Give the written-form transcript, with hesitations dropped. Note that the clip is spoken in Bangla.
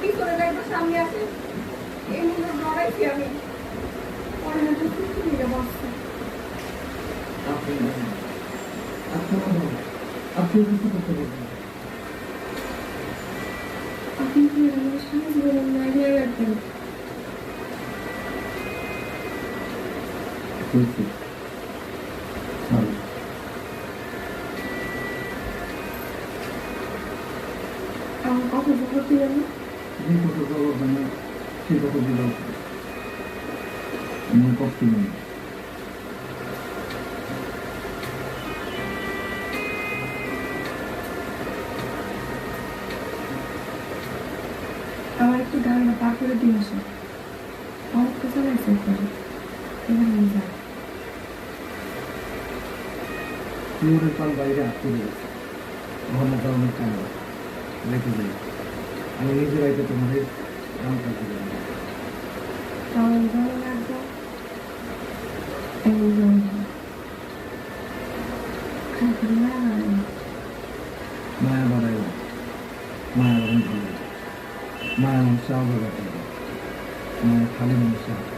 পিছনে যাইবো সামনে আসে এই মনে ডরাইছি আমি পরে না তো কিছু নিয়ে বসছে আপনি আপনি কিছু করতে পারবেন আপনি কি আমার সারা জীবন মাইনে রাখবেন হয়েছে সরি আমার কথা জবাব দিলেন না যে কত জবাব মানে সে কত দিল আমার কষ্ট নেই আমার একটু গানটা পার করে দিয়ে আসো আমার তো চালাইছে করে এবার নিয়ে যাও পিওরের পাল বাইরে আটকে রয়েছে ঘরের কারণে কেন রেখে যাই আমি নিজের বাড়িতে তোমাদের নাম কাটতে যাই আমার ভালো লাগবে এমন ভালো খালি মায়া বাড়াই মায়া বাড়াই মায়া বাড়াই মায়া মানুষ মায়া খালি মানুষ